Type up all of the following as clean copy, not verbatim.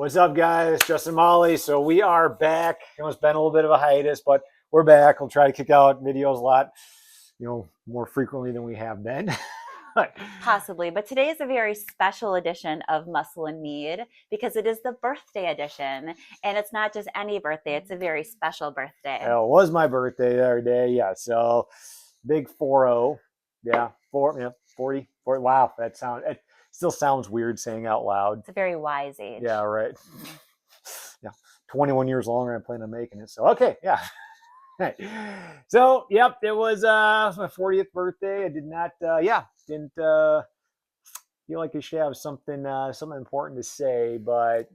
What's up, guys? Justin Molly. So we are back. It's been a little bit of a hiatus, but we're back. We'll try to kick out videos a lot, more frequently than we have been. Possibly, but today is a very special edition of Muscle and Mead because it is the birthday edition, and it's not just any birthday, it's a very special birthday. It was my birthday the other day, yeah. So big 40. Yeah, 40. Wow, it still sounds weird saying out loud. It's a very wise age. Yeah, right. Yeah, 21 years longer. I plan on making it. So okay, yeah. So yep, it was my 40th birthday. I did not, didn't feel like I should have something important to say, but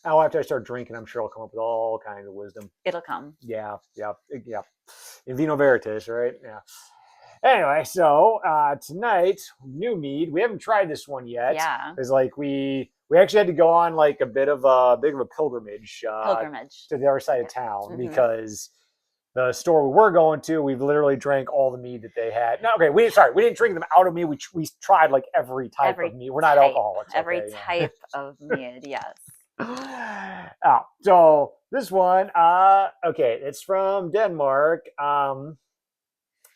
after I start drinking, I'm sure I'll come up with all kinds of wisdom. It'll come. Yeah. In vino veritas, right? Yeah. Anyway, so tonight, new mead. We haven't tried this one yet. Yeah. It's like we actually had to go on like a bit of a pilgrimage to the other side of town because the store we were going to, we've literally drank all the mead that they had. No, okay, we didn't drink them out of mead. We tried like every type of mead. We're not alcoholics. Every type of mead, yes. So this one, okay, it's from Denmark.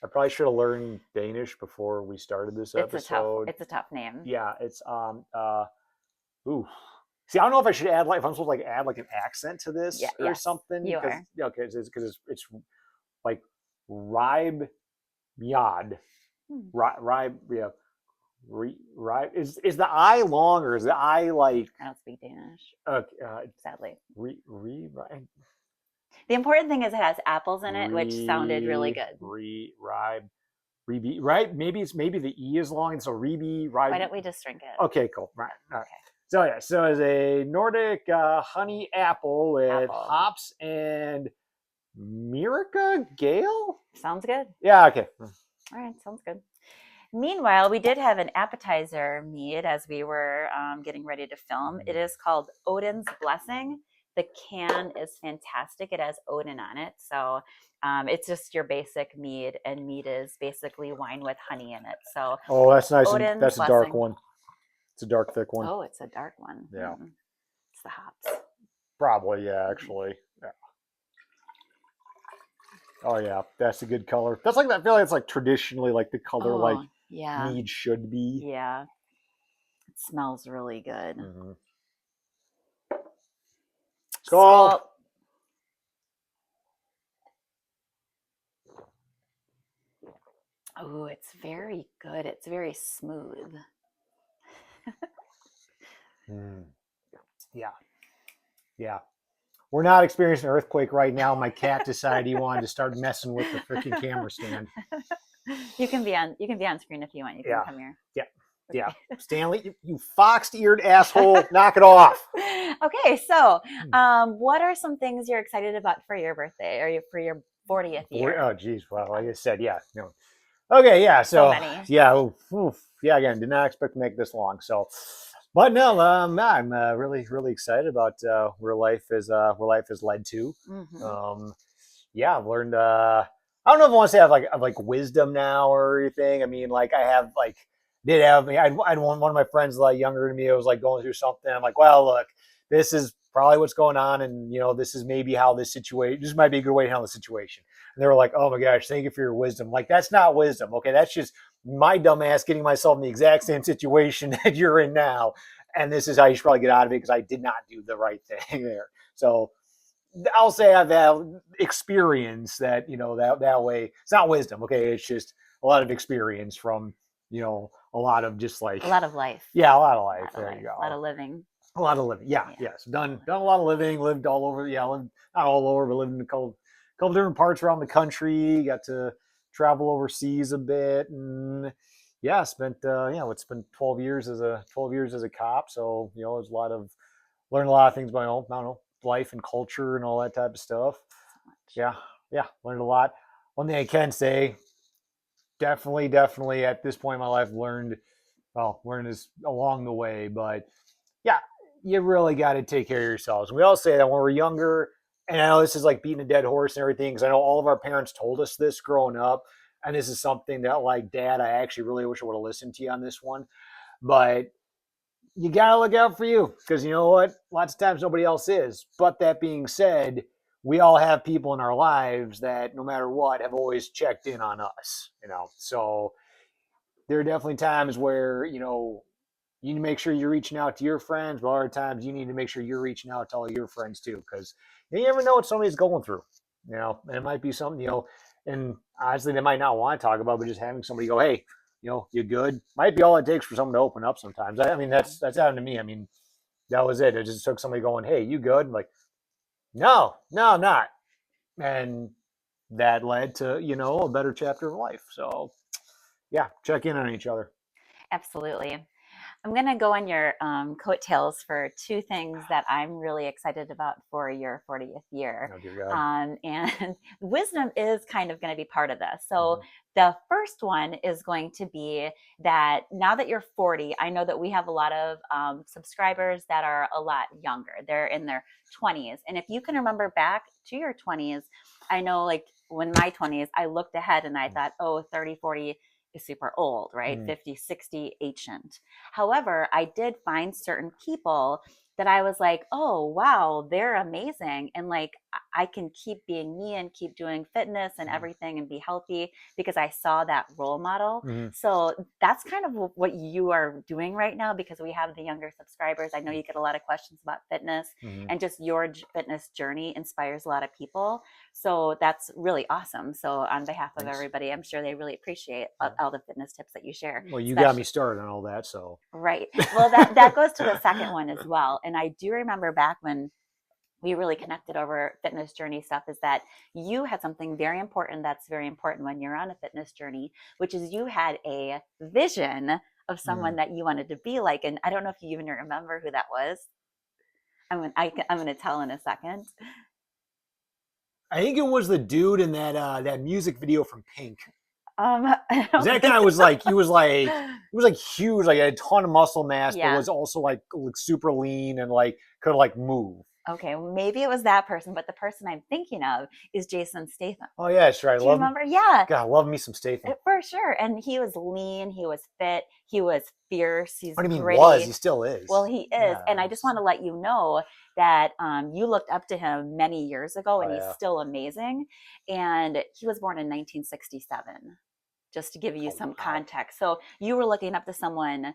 I probably should have learned Danish before we started this episode. It's a tough name. Yeah, it's ooh. See, I don't know if I should add if I'm supposed to add an accent to this or something. You are. Okay, because it's like Ribe Mead. Ribe, yeah. Ribe is the I long or is the I like? I don't speak Danish. Okay, sadly. The important thing is it has apples in it, which sounded really good. Ribe, right? Maybe the E is long, and so Ribe. Why don't we just drink it? Okay, cool. Right. Okay. So yeah, so it's a Nordic honey apple with hops and Mirica Gale. Sounds good. Yeah. Okay. All right. Sounds good. Meanwhile, we did have an appetizer mead as we were getting ready to film. It is called Odin's Blessing. The can is fantastic. It has Odin on it. So it's just your basic mead, and mead is basically wine with honey in it. So that's nice. That's a dark one. It's a dark, thick one. Oh, it's a dark one. Yeah. It's the hops. Probably, yeah, actually. Yeah. Oh yeah, that's a good color. That's like that. I feel like it's like traditionally like the color mead should be. Yeah. It smells really good. Mm-hmm. Skål. Oh, it's very good. It's very smooth. Yeah. We're not experiencing an earthquake right now. My cat decided he wanted to start messing with the freaking camera stand. You can be on screen if you want. You can come here. Yeah. Yeah. Stanley, you fox-eared asshole, knock it off. Okay, so what are some things you're excited about for your birthday or for your 40th year? Oh, geez. Well, like I said, yeah. No. Okay, yeah. So many. Yeah. Yeah, again, did not expect to make this long. So, but no, I'm really, really excited about where life has led to. Yeah, I've learned, I don't know if I want to say I have like wisdom now or anything. I mean, like I have I had one of my friends younger than me. I was going through something. I'm like, well, look, this is probably what's going on, and this is maybe how this might be a good way to handle the situation. And they were like, oh my gosh, thank you for your wisdom. Like, that's not wisdom. Okay, that's just my dumb ass getting myself in the exact same situation that you're in now, and this is how you should probably get out of it because I did not do the right thing there. So I'll say I've had experience that that way. It's not wisdom. Okay, it's just a lot of experience from a lot of just a lot of life. Yeah, a lot of life. There you go. A lot of living. A lot of living. Yeah. Yes. Done a lot of living. Lived all over. Yeah. Lived not all over, but lived in a couple different parts around the country. Got to travel overseas a bit, and spent it's been 12 years as a cop. So there's learned a lot of things about I don't know, life and culture and all that type of stuff. Yeah. Learned a lot. One thing I can say, definitely at this point in my life learned is along the way, but yeah, you really got to take care of yourselves. We all say that when we're younger, and I know this is like beating a dead horse and everything, because I know all of our parents told us this growing up, and this is something that Dad, I actually really wish I would have listened to you on this one, but you gotta look out for you because you know what? Lots of times nobody else is. But that being said, we all have people in our lives that no matter what have always checked in on us. So there are definitely times where you need to make sure you're reaching out to your friends, but other times you need to make sure you're reaching out to all your friends too, because you never know what somebody's going through. And it might be something, and honestly, they might not want to talk about, but just having somebody go, hey, you good, might be all it takes for someone to open up sometimes. I mean, that's happened to me. I mean, that was it. It just took somebody going, hey, you good? I'm like, no, I'm not. And that led to, a better chapter of life. So yeah, check in on each other. Absolutely. I'm going to go on your coattails for two things that I'm really excited about for your 40th year. Oh, dear God. And wisdom is kind of going to be part of this. So, the first one is going to be that now that you're 40, I know that we have a lot of subscribers that are a lot younger. They're in their 20s. And if you can remember back to your 20s, I know like when my 20s, I looked ahead and I thought, oh, 30, 40 is super old, right? 50, 60, ancient. However, I did find certain people that I was like, oh, wow, they're amazing. And like, I can keep being me and keep doing fitness and everything and be healthy because I saw that role model. So that's kind of what you are doing right now because we have the younger subscribers. I know you get a lot of questions about fitness and just your fitness journey inspires a lot of people. So that's really awesome. So on behalf of everybody, I'm sure they really appreciate all the fitness tips that you share. Well, you got me started on all that, so. Right. Well, that goes to the second one as well. And I do remember back when we really connected over fitness journey stuff is that you had something very important that's very important when you're on a fitness journey, which is you had a vision of someone that you wanted to be like. And I don't know if you even remember who that was. I'm going to tell in a second. I think it was the dude in that music video from Pink. That guy was like he was like huge, like had a ton of muscle mass, but was also like super lean and like could like move. Okay, well, maybe it was that person, but the person I'm thinking of is Jason Statham. Oh yeah, that's right. Do you remember? Yeah. God, I love me some Statham. For sure. And he was lean, he was fit, he was fierce, he's What do you mean gritty. was? He still is. Well, he is. Yeah. And I just want to let you know that you looked up to him many years ago and he's still amazing. And he was born in 1967. Just to give you some context. So you were looking up to someone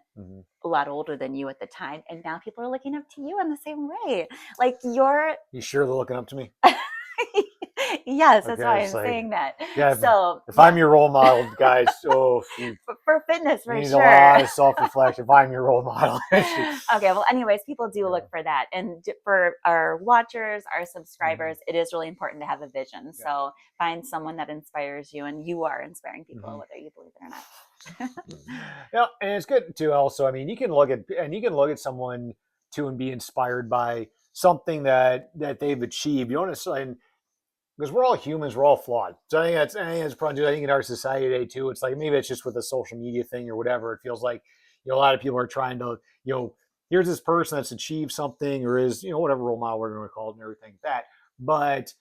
a lot older than you at the time, and now people are looking up to you in the same way. Like you're. You sure they're looking up to me? Yes, that's why I'm saying that. Yeah, so if I'm your role model, guys, for fitness, for need sure. a lot of self-reflection. If I'm your role model. Okay, well, anyways, people do look for that, and for our watchers, our subscribers, it is really important to have a vision. So find someone that inspires you, and you are inspiring people, whether you believe it or not. Yeah, and it's good too. Also, I mean, you can look at someone too and be inspired by something that they've achieved. You don't necessarily. Because we're all humans, we're all flawed. So I think that's probably. I think in our society today too, it's like maybe it's just with the social media thing or whatever. It feels like a lot of people are trying to here's this person that's achieved something or is whatever role model we're going to call it and everything like that. But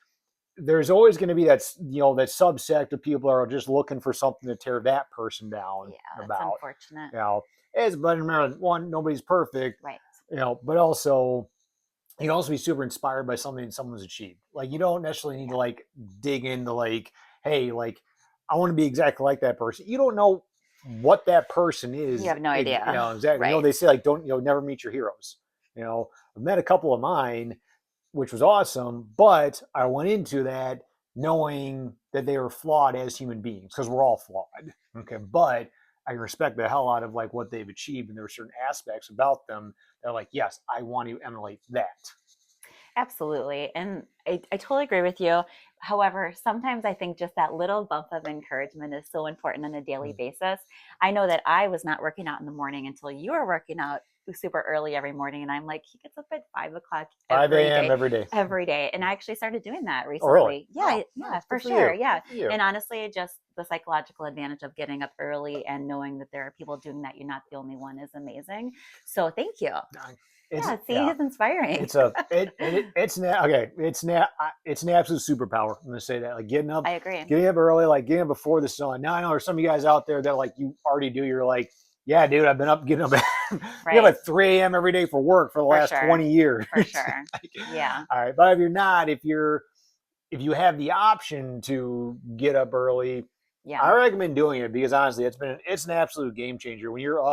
there's always going to be that that subsect of people that are just looking for something to tear that person down. Yeah, that's unfortunate. But remember, one, nobody's perfect, right? But also. You can also be super inspired by something someone's achieved. Like you don't necessarily need to like dig into like, hey, like I want to be exactly like that person. You don't know what that person is. You have no idea. Exactly. Right. They say like don't never meet your heroes. I've met a couple of mine, which was awesome, but I went into that knowing that they were flawed as human beings because we're all flawed. Okay, but I respect the hell out of like what they've achieved, and there are certain aspects about them that are like, yes, I want to emulate that. Absolutely. And I totally agree with you. However, sometimes I think just that little bump of encouragement is so important on a daily basis. I know that I was not working out in the morning until you were working out super early every morning. And I'm like, he gets up at 5:00 5 a.m. every day. Every day. And I actually started doing that recently. Oh, really? Yeah, nice. for sure. Yeah. And honestly, just the psychological advantage of getting up early and knowing that there are people doing that, you're not the only one, is amazing. So thank you. It's inspiring. It's an absolute superpower. I'm gonna say that, like getting up. I agree. Getting up early, like getting up before the sun. Now I know there's some of you guys out there that like you already do. You're like Yeah, dude, I've been up getting up Right. at 3 a.m. every day for work for the For last sure. 20 years. For sure. Like, Yeah. all right, but if you're not, if you have the option to get up early, Yeah. I recommend doing it because honestly, it's an absolute game changer. When you're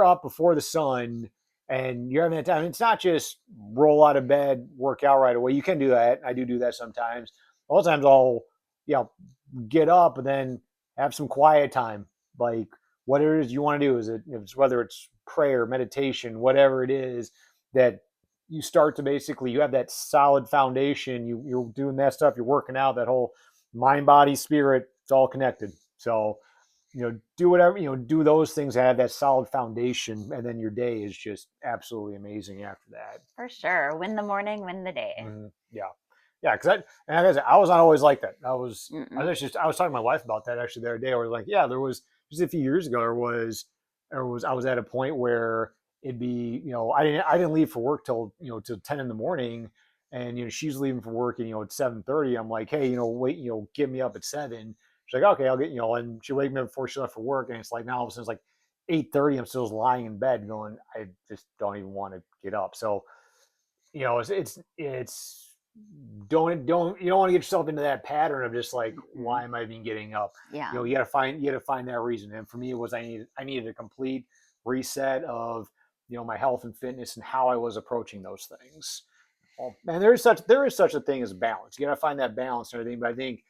up before the sun and you're having that time. It's not just roll out of bed, work out right away. You can do that. I do that sometimes. All the times I'll get up and then have some quiet time, like whatever it is you want to do. Is it whether it's prayer, meditation, whatever it is that you start to basically you have that solid foundation. You're doing that stuff. You're working out. That whole mind, body, spirit. It's all connected. So do whatever do those things that have that solid foundation, and then your day is just absolutely amazing after that. For sure. Win the morning, win the day. Yeah, yeah. Because I was not always like that. Mm-mm. I was talking to my wife about that actually the other day. I was like, yeah, there was just a few years ago. I was at a point where it'd be I didn't leave for work till 10 in the morning, and she's leaving for work and at 7:30. I'm like, hey, wait, get me up at 7. She's like, okay, I'll get and she wake me up before she left for work, and it's like now all of a sudden it's like 8:30. I'm still lying in bed going, I just don't even want to get up. So it's don't you don't want to get yourself into that pattern of just like Mm-mm. why am I even getting up? Yeah. You got to find that reason. And for me, it was I needed a complete reset of my health and fitness and how I was approaching those things. And there is such a thing as balance. You got to find that balance and everything. But I think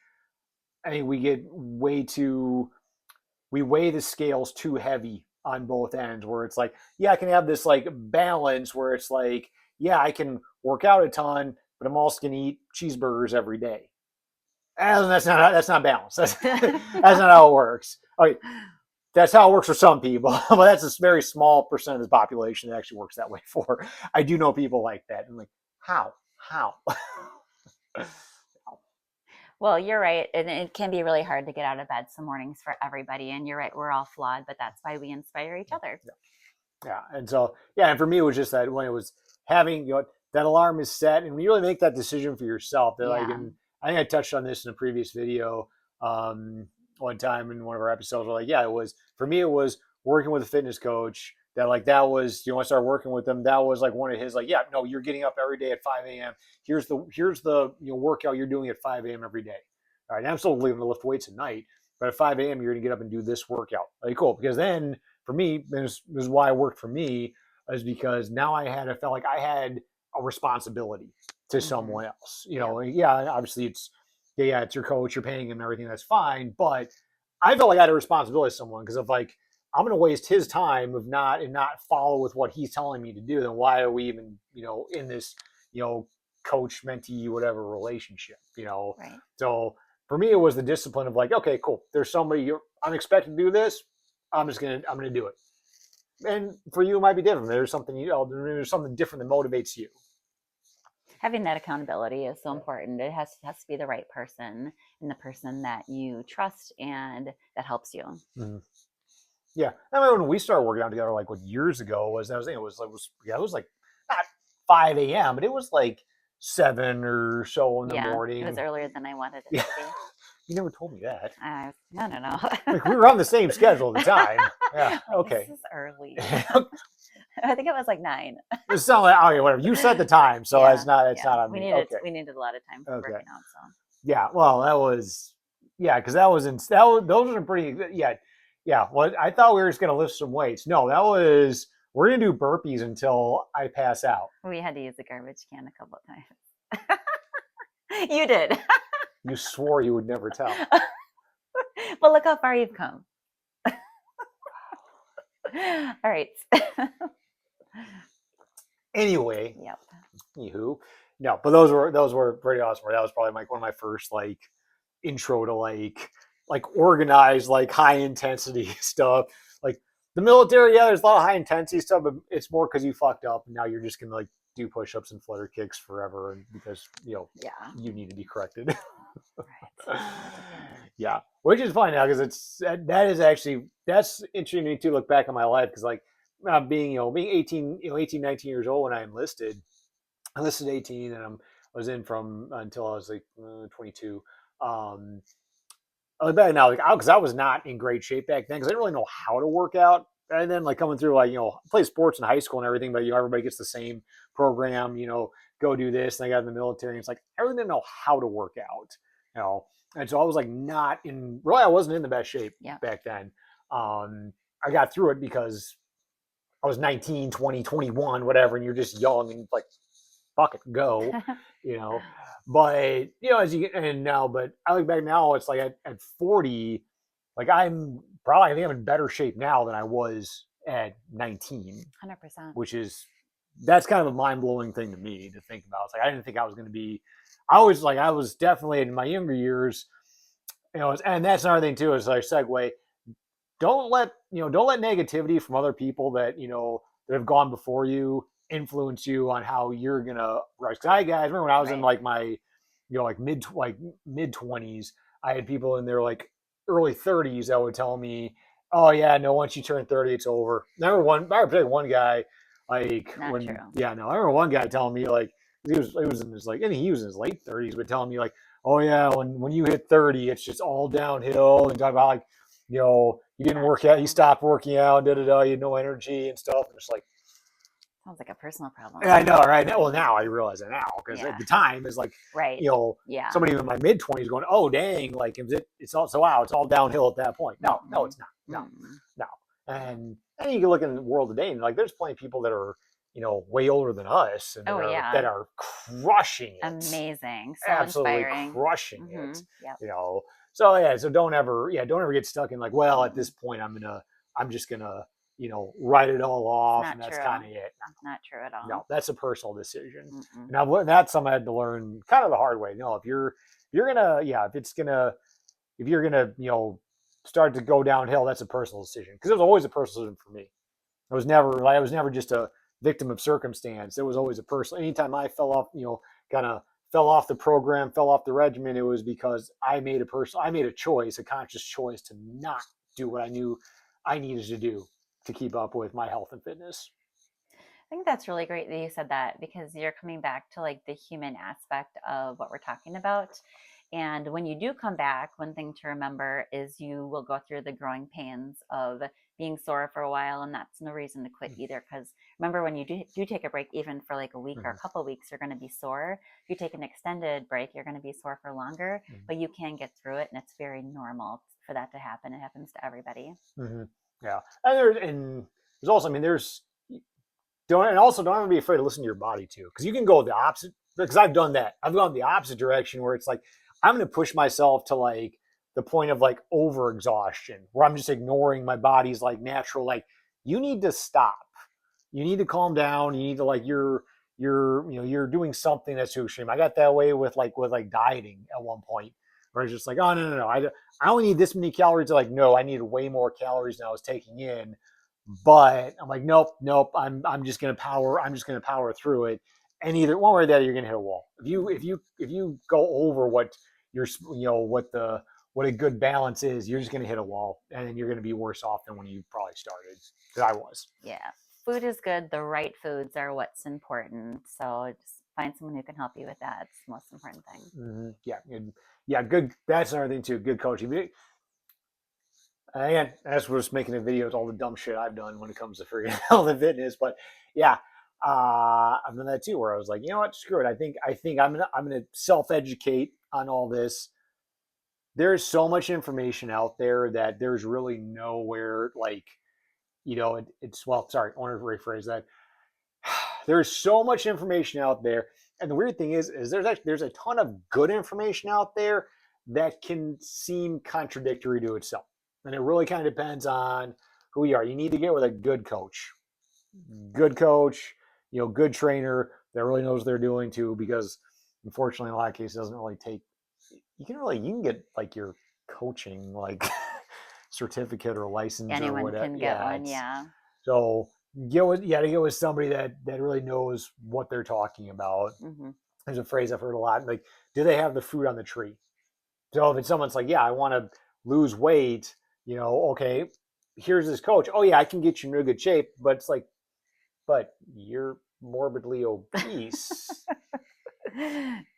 we weigh the scales too heavy on both ends where it's like, yeah, I can have this like balance where it's like, yeah, I can work out a ton, but I'm also gonna eat cheeseburgers every day. And that's not balance. That's not how it works. Okay, that's how it works for some people, but that's a very small percent of the population that actually works that way for. I do know people like that. I'm like, how? How? Well, you're right. And it can be really hard to get out of bed some mornings for everybody. And you're right, we're all flawed, but that's why we inspire each other. Yeah. And so, yeah. And for me, it was just that when it was having, that alarm is set and when you really make that decision for yourself, that like, Yeah. and I think I touched on this in a previous video, one time in one of our episodes, where like, yeah, it was, for me, it was working with a fitness coach that like, that was, when I started working with them, that was like one of his, like, yeah, no, you're getting up every day at 5 a.m. Here's the, workout you're doing at 5 a.m. every day. All right. And I'm still leaving to lift weights at night, but at 5 a.m. you're going to get up and do this workout. Like, cool. Because then, for me, this is why it worked for me, is because now I felt like I had a responsibility to Mm-hmm. someone else. Yep. Yeah, obviously it's your coach, you're paying him and everything, that's fine. But I felt like I had a responsibility to someone because of like, I'm gonna waste his time of not follow with what he's telling me to do, then why are we even, in this, you know, coach mentee whatever relationship. Right. So for me it was the discipline of like, okay, cool. There's somebody I'm expected to do this. I'm gonna do it. And for you, it might be different. There's something different that motivates you. Having that accountability is so important. It has to be the right person and the person that you trust and that helps you. Mm-hmm. Yeah, I remember when we started working out together, like what years ago was. I was thinking it was like not 5 a.m., but it was like 7 or so in the Yeah, it was morning. earlier than I wanted it Yeah, to be. you never told me that. I don't know. Like we were on the same schedule at the time. Yeah, Like, this okay. is early. I think it was like 9. It sounded like okay, whatever. You set the time, so Yeah, it's yeah. not on me. Okay, We needed a lot of time for okay. working out. So Yeah, well, that was because that was those are pretty yeah. Well, I thought we were just gonna lift some weights. No, that was we're gonna do burpees until I pass out. we had to use the garbage can a couple of times. You did. You swore you would never tell. But look how far you've come. All right. Anyway, Yep. anywho, no, but those were pretty awesome. That was probably like one of my first like intro to like organized like high intensity stuff. Like the military, yeah, there's a lot of high intensity stuff, but it's more because you fucked up and now you're just gonna like do push-ups and flutter kicks forever, and because Yeah. you need to be corrected. Right. Yeah, which is fine now because that is actually that's interesting to look back on my life because like being 18 18 19 years old when I enlisted. I enlisted 18 and I was in from until I was like 22. I look back now like because I was not in great shape back then because I didn't really know how to work out. and then like coming through, like, play sports in high school and everything, but everybody gets the same program, go do this. And I got in the military, and it's like I really didn't know how to work out, you know. And so I was like not in really, I wasn't in the best shape Yeah. back then. I got through it because I was 19, 20, 21, whatever, and you're just young and like, fuck it, go, you know. But as you get and now, but I look back now, it's like at 40, like I think I'm in better shape now than I was at 19, 100%. which is that's kind of a mind blowing thing to me to think about. It's like I didn't think I was going to be. I was definitely in my younger years, and that's another thing too. Is like segue, don't let negativity from other people that that have gone before you influence you on how you're gonna rise. Because I guys remember when I was in Right. like my mid 20s, I had people in their like early 30s that would tell me, oh yeah, no, once you turn 30 it's over. I remember one guy, like, Not true. I remember one guy telling me, like, he was in his like, and he was in his late 30s, but telling me like, oh yeah, when you hit 30 it's just all downhill, and talk about like, you didn't Not work out, true. you stopped working out, you had no energy and stuff. And it's like, Sounds like a personal problem. I know, right? Well, now I realize it now, because Yeah. at the time is like, Right. Yeah. somebody in my mid 20s going, oh dang, like it's all so wow, it's all downhill at that point. No, no, it's not. No, no. And you can look in the world today, and like there's plenty of people that are way older than us, and Oh, yeah. that are crushing it. Amazing. So Absolutely inspiring. crushing it. Yep. So yeah, so don't ever get stuck in like, well, at this point I'm just gonna write it all off, and that's true. kind of it. Not true at all. No, that's a personal decision. Mm-mm. And I've learned that's something I had to learn kind of the hard way. No, if you're gonna if you're gonna start to go downhill, that's a personal decision, because it was always a personal decision for me. I was never just a victim of circumstance. It was always a personal. Anytime I fell off, kind of fell off the program, fell off the regimen, it was because I made a choice, a conscious choice to not do what I knew I needed to do to keep up with my health and fitness. I think that's really great that you said that, because you're coming back to like the human aspect of what we're talking about. And when you do come back, one thing to remember is you will go through the growing pains of being sore for a while, and that's no reason to quit either. Because remember, when you do take a break, even for like a week or a couple of weeks, you're going to be sore. If you take an extended break, you're going to be sore for longer, but you can get through it, and it's very normal for that to happen. It happens to everybody. Yeah, and there's also, don't ever be afraid to listen to your body too, because you can go the opposite. Because I've done that. I've gone the opposite direction, where it's like I'm going to push myself to like the point of like over exhaustion, where I'm just ignoring my body's like natural. Like, you need to stop. You need to calm down. You need to like you're doing something that's too extreme. I got that way with dieting at one point, where it's just like, oh no, I only need this many calories. Like, no, I needed way more calories than I was taking in. But I'm like, nope. I'm just gonna power through it. And either one way or the other, you're gonna hit a wall. If you go over what you're what a good balance is, you're just gonna hit a wall, and then you're gonna be worse off than when you probably started. Because I was. Yeah. Food is good. The right foods are what's important. So just find someone who can help you with that. It's the most important thing. Yeah. Good. That's another thing too. Good coaching. And as we're just making a video, it's all the dumb shit I've done when it comes to freaking health and fitness. But yeah, I've done that too, where I was like, you know what, screw it. I think I'm gonna self educate on all this. There's so much information out there that there's really nowhere like, it's well, sorry, I want to rephrase that. There's so much information out there, and the weird thing is there's a ton of good information out there that can seem contradictory to itself, and it really kind of depends on who you are. You need to get with a good coach, good trainer that really knows what they're doing too, because unfortunately, in a lot of cases, it doesn't really take. You can get like your coaching like certificate or license or Anyone whatever. can get one. Yeah. So you got to get with somebody that really knows what they're talking about. There's a phrase I've heard a lot, like, do they have the fruit on the tree? So if it's someone's like, yeah, I want to lose weight, okay, here's this coach. Oh yeah, I can get you in really good shape, but it's like, but you're morbidly obese.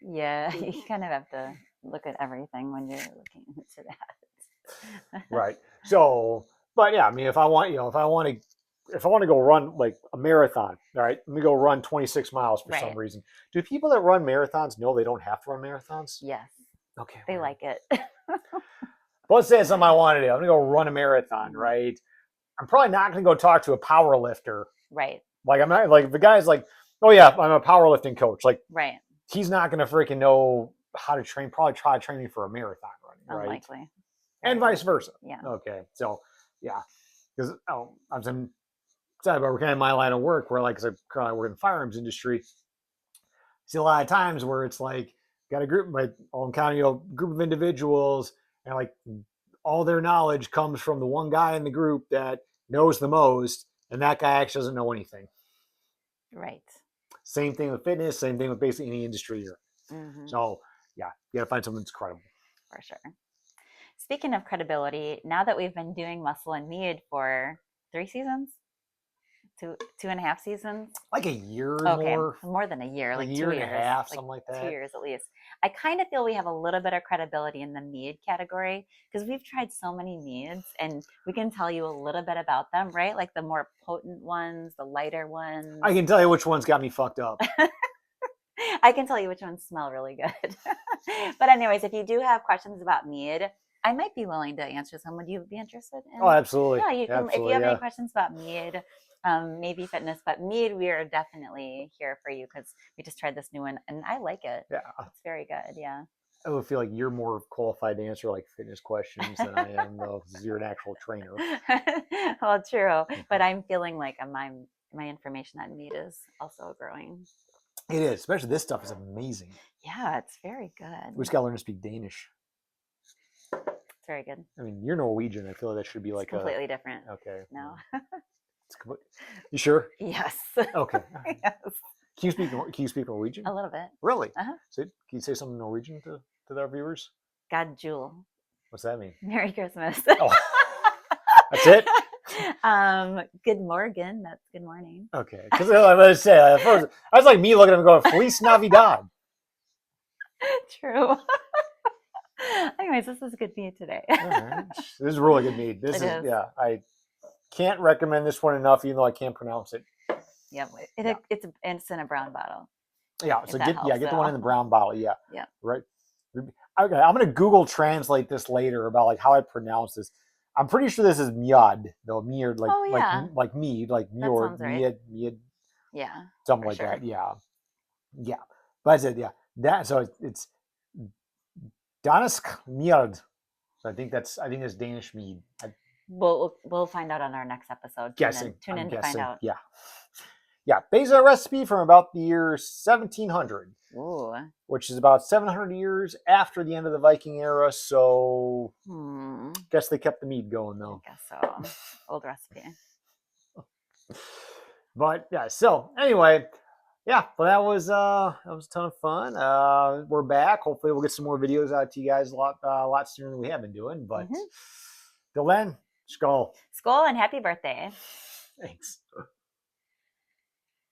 Yeah, you kind of have to look at everything when you're looking into that. Right. So But yeah, I mean, if I want, if I want to go run like a marathon, all right, let me go run 26 miles for some Right. reason. Do people that run marathons know they don't have to run marathons? Yes. Okay, They weird. like it. But let's say it's something I want to do. I'm gonna go run a marathon, right? I'm probably not gonna go talk to a power lifter. Right. Like I'm not like if the guy's like, oh yeah, I'm a powerlifting coach. Like Right. he's not gonna freaking know how to train. Probably try to train me for a marathon running, right? Unlikely. And Very vice versa. Yeah. Okay, so yeah, because I'm excited about working in my line of work where, like, because I currently work in the firearms industry, see a lot of times where it's like got a group, like I'm counting, group of individuals, and like all their knowledge comes from the one guy in the group that knows the most, and that guy actually doesn't know anything. Right. Same thing with fitness. Same thing with basically any industry here. Mm-hmm. So yeah, you got to find something that's credible. For sure. Speaking of credibility, now that we've been doing Muscle and Mead for 3 seasons, 2.5 seasons, Like a year or okay, more than a year, a like year 2 and a years, half, like something like 2 that. years at least. I kind of feel we have a little bit of credibility in the Mead category because we've tried so many Meads, and we can tell you a little bit about them, right? Like the more potent ones, the lighter ones. I can tell you which one's got me fucked up. I can tell you which ones smell really good. But anyways, if you do have questions about Mead, I might be willing to answer some. Would you be interested in? Oh, absolutely. Yeah, you can. Absolutely, If you have yeah. any questions about Mead, maybe fitness, but Mead, we are definitely here for you because we just tried this new one and I like it. Yeah. It's very good. Yeah. I would feel like you're more qualified to answer like fitness questions than I am, though, because you're an actual trainer. Well, true, but I'm feeling like my information on Mead is also growing. It is, especially this stuff is amazing. Yeah, it's very good. We just got to learn to speak Danish. It's very good. I mean, you're Norwegian. I feel like that should be It's like completely different. Okay. No. You sure? Yes. Okay. Yes. Can you speak Norwegian? A little bit. Really? Uh-huh. So, can you say something Norwegian to our viewers? God Jule. What's that mean? Merry Christmas. Oh, that's it. Good morning. That's good morning. Okay. Because I was say at first, I was like me looking at him going, Feliz Navidad. True. Anyways, this is good meat today. All right. This is really good meat. This is yeah. I can't recommend this one enough, even though I can't pronounce it. Yep. It's in a brown bottle. Yeah. So get the one in the brown bottle. Yeah. Yeah. Right. Okay. I'm gonna Google translate this later about like how I pronounce this. I'm pretty sure this is Mead, though. Mead, like like mead, like Mead, Mead. Yeah. Something like that. Yeah. Yeah. But I said, yeah. That so it's Dansk Mead. So I think it's Danish mead. We'll find out on our next episode. Tune in to find out. Yeah. Yeah. Based on a recipe from about the year 1700. Ooh. Which is about 700 years after the end of the Viking era. So guess they kept the mead going though. I guess so. Old recipe. But yeah, so anyway, yeah, well that was a ton of fun. We're back. Hopefully we'll get some more videos out to you guys a lot sooner than we have been doing. But till then, skål. Skål and happy birthday. Thanks.